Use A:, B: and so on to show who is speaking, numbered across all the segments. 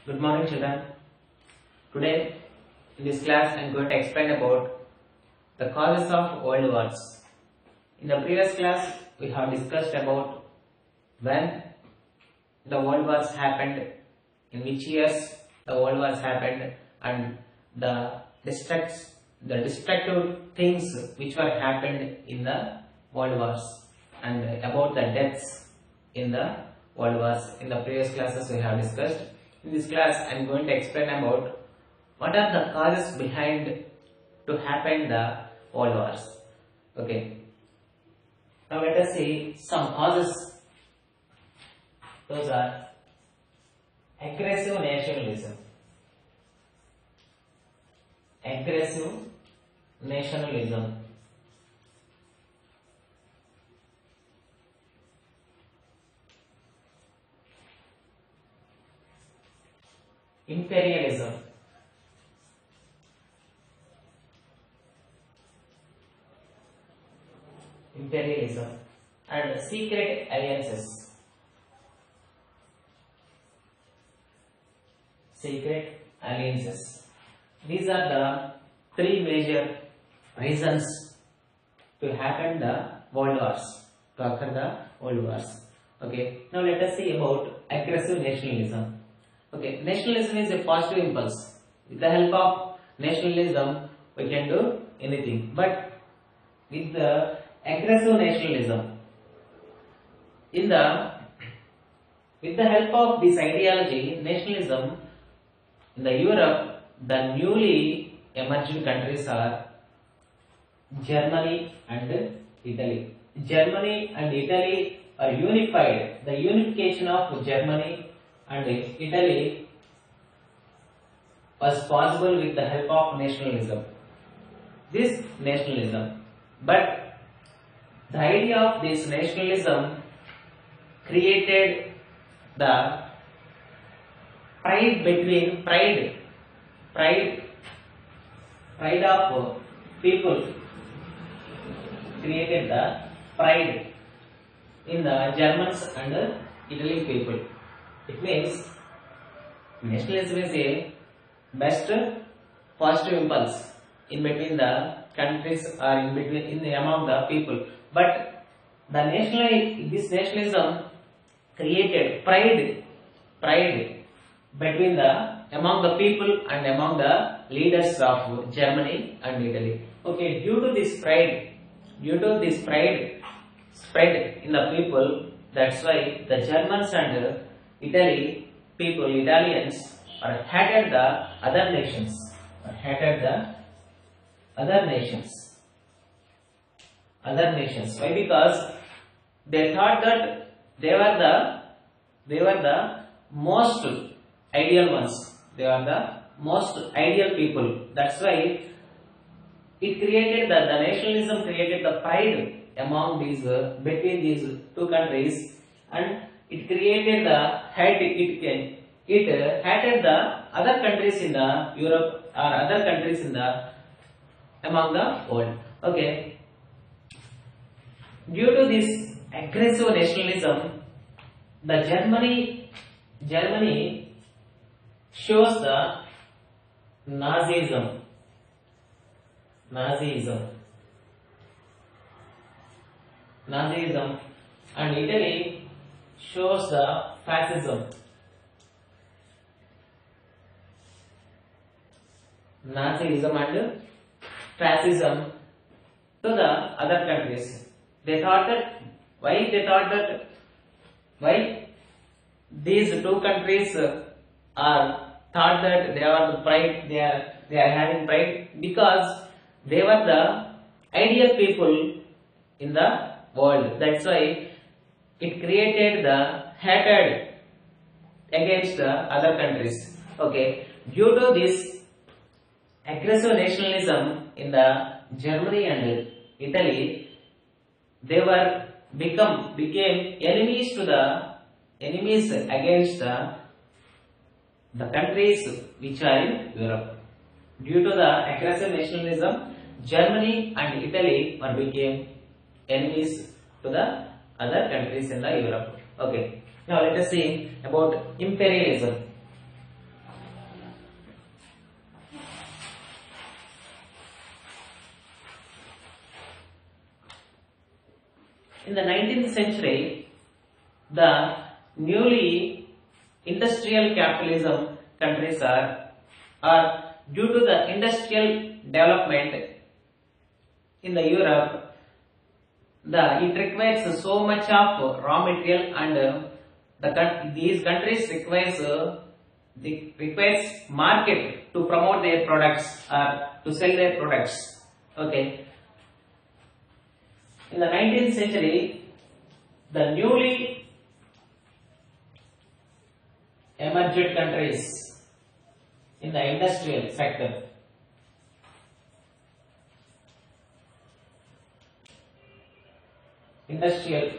A: Good morning, children. Today in this class I am going to explain about the causes of world wars. In the previous class we have discussed about when the world wars happened, in which years the world wars happened, and the destructive things which were happened in the world wars, and about the deaths in the world wars. In the previous classes we have discussed. In this class I am going to explain about what are the causes behind to happen the world wars. Okay. Now let us see some causes. Those are aggressive nationalism. Aggressive nationalism. Imperialism. And secret alliances. These are the three major reasons to happen the world wars, to occur the world wars. Okay. Now let us see about aggressive nationalism. Okay, nationalism is a positive impulse. With the help of nationalism, we can do anything. But with the aggressive nationalism, with the help of this ideology, nationalism in the Europe, the newly emerging countries are Germany and Italy. Germany and Italy are unified. The unification of Germany and Italy was possible with the help of nationalism. This nationalism, but the idea of this nationalism created the pride of people, created the pride in the Germans and Italian people. It means nationalism is a best positive impulse in between the countries or among the people. But this nationalism created pride between among the people and among the leaders of Germany and Italy. Okay, due to this pride spread in the people, that's why the Germans and Italians are hated the other nations. Why? Because they thought that they were the most ideal ones. They are the most ideal people. That's why it created the nationalism created the pride among these between these two countries, and it created the hate. It hated the other countries in the Europe or other countries in the among the world. Okay. Due to this aggressive nationalism, the Germany shows the Nazism, and Italy shows the fascism. Nazism and fascism to the other countries. Why these two countries are thought that they are the pride, they are having pride, because they were the ideal people in the world. That's why it created the hatred against the other countries. Okay, due to this aggressive nationalism in the Germany and Italy, they became enemies against the countries which are in Europe. Due to the aggressive nationalism, Germany and Italy became enemies to the other countries in the Europe. Okay. Now let us see about imperialism. in the 19th century, the newly industrial capitalism countries are due to the industrial development in the Europe, it requires so much of raw material, and these countries requires market to promote their products or to sell their products. Okay. In the 19th century, the newly emerged countries in the industrial sector imperial.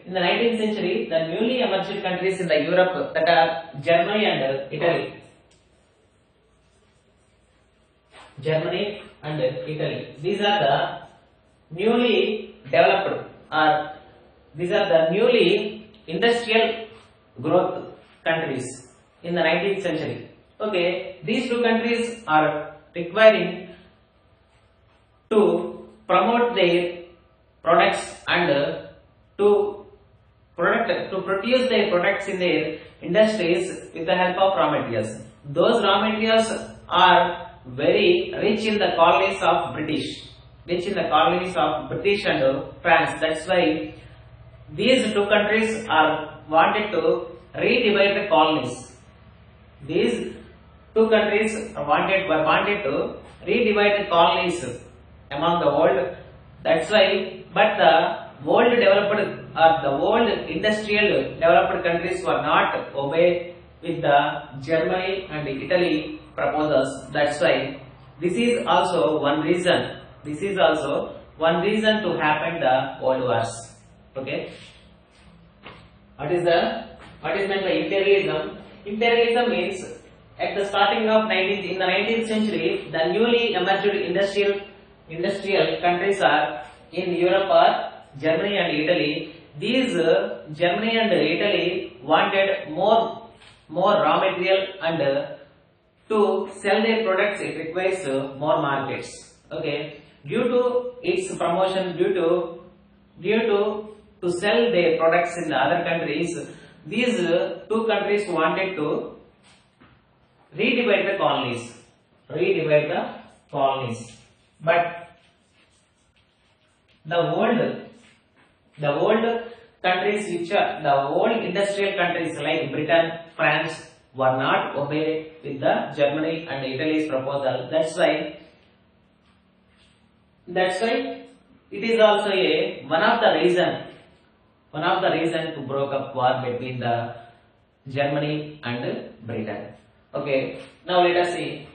A: In the 19th century, the newly emerged countries in the Europe, that are Germany and Italy. These are the newly developed, or these are the newly industrial growth countries in the 19th century. Okay, these two countries are requiring to promote their products and to produce their products in their industries with the help of raw materials. Those raw materials are very rich in the colonies of British and France. That's why these two countries are wanted to redivide the colonies. These two countries were wanted to redivide the colonies among the world. That's why, but the world developed or the world industrial developed countries were not obey with the Germany and Italy proposals. That's why this is also one reason. To happen the world wars. Okay. What is meant by imperialism? Imperialism means at the starting of in the 19th century, the newly emerged industrial countries are in Europe are Germany and Italy. These Germany and Italy wanted more raw material, and to sell their products it requires more markets. Okay, due to its promotion, due to sell their products in the other countries, these two countries wanted to redivide the colonies. But the world countries, which are the world industrial countries like Britain, France, were not obeyed with the Germany and Italy's proposal. That's why it is also one of the reason to broke up war between the Germany and Britain. Okay, now let us see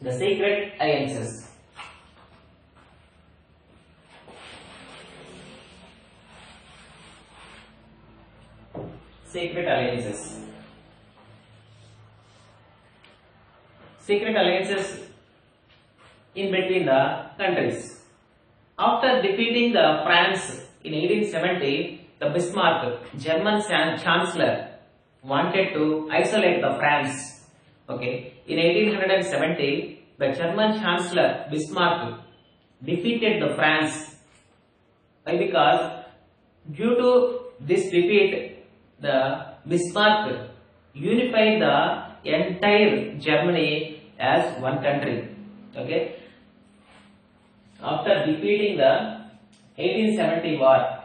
A: the secret alliances. Secret alliances in between the countries. After defeating the France in 1870, the Bismarck, German Chancellor, wanted to isolate the France. Okay, in 1870, the German Chancellor Bismarck defeated the France. Why? Because due to this defeat, the Bismarck unified the entire Germany as one country. Okay. After defeating the 1870 war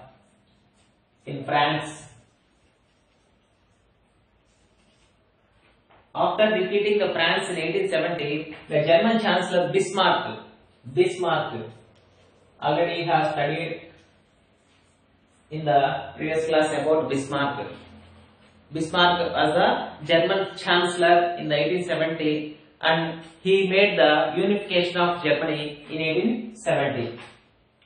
A: in France, after defeating the France in 1870, the German Chancellor Bismarck, already have studied in the previous class about Bismarck. Bismarck was the German Chancellor in the 1870, and he made the unification of Germany in 1870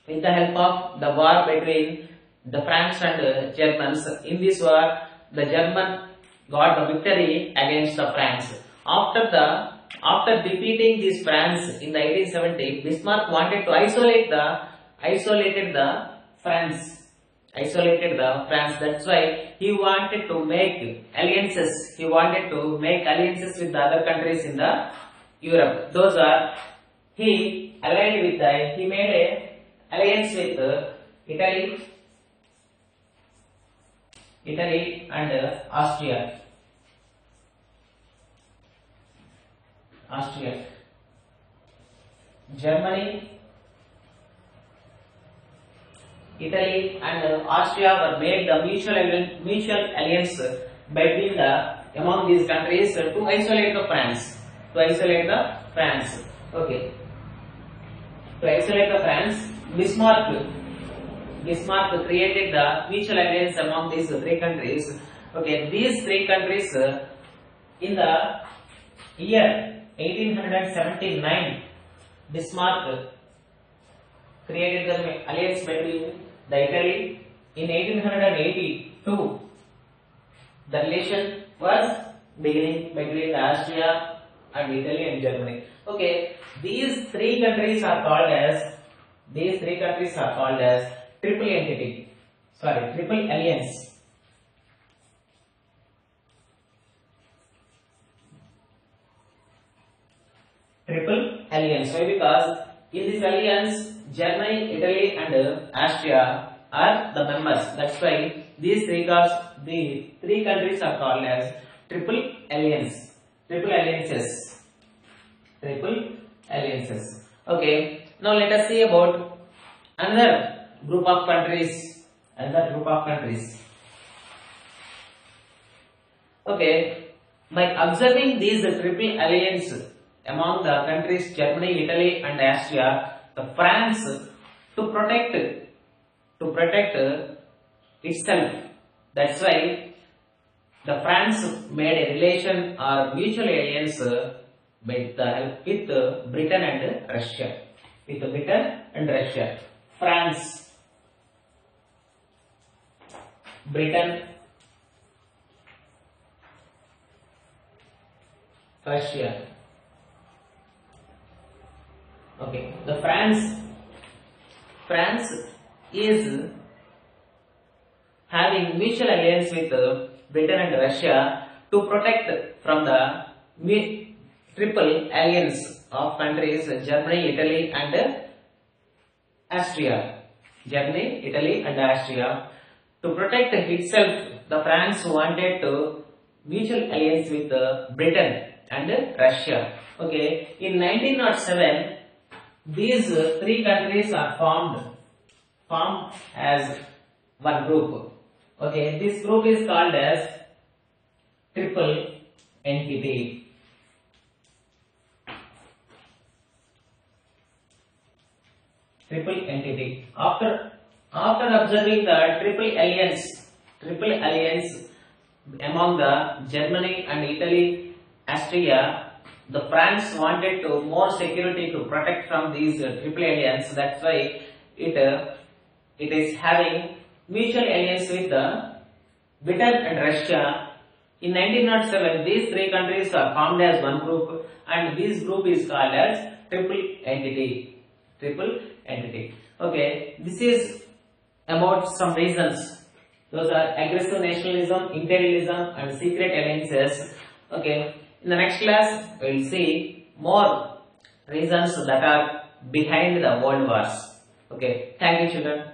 A: with the help of the war between the French and Germans. In this war, the German got the victory against the France. After defeating this France in the 1870, Bismarck wanted to isolated the France isolated the France. That's why he wanted to make alliances. He wanted to make alliances with the other countries in the Europe. Those are, he allied with the, he made a alliance with Italy and Austria. Germany, Italy and Austria were made the mutual alliance between among these countries to isolate the France. Okay. To isolate the France, Bismarck created the mutual alliance among these three countries. Okay, these three countries in the year 1879, Bismarck created the alliance between the Italy. In 1882, the relation was beginning between Austria and Italy and Germany. Okay, these three countries are called as triple entity. Triple alliance. Triple alliance. Why? Because in this alliance, Germany, Italy, and Austria are the members. That's why the three countries are called as triple alliance. Triple alliances. Okay. Now let us see about another group of countries. Okay. By observing these triple alliance among the countries Germany, Italy, and Austria, the France to protect itself. That's why the France made a relation or mutual alliance with Britain and Russia. France, Britain, Russia. Okay, the France is having mutual alliance with Britain and Russia to protect from the triple alliance of countries Germany, Italy, and Austria. To protect itself, the France wanted to mutual alliance with Britain and Russia. Okay, in 1907, these three countries are formed as one group. Okay, this group is called as triple entity. After observing the triple alliance among the Germany and Italy, Austria, the France wanted to more security to protect from these triple alliance. That's why it is having mutual alliance with the Britain and Russia. In 1907, these three countries are formed as one group, and this group is called as triple entity. Okay, this is about some reasons. Those are aggressive nationalism, imperialism, and secret alliances. Okay, in the next class, we will see more reasons that are behind the world wars. Okay, thank you, children.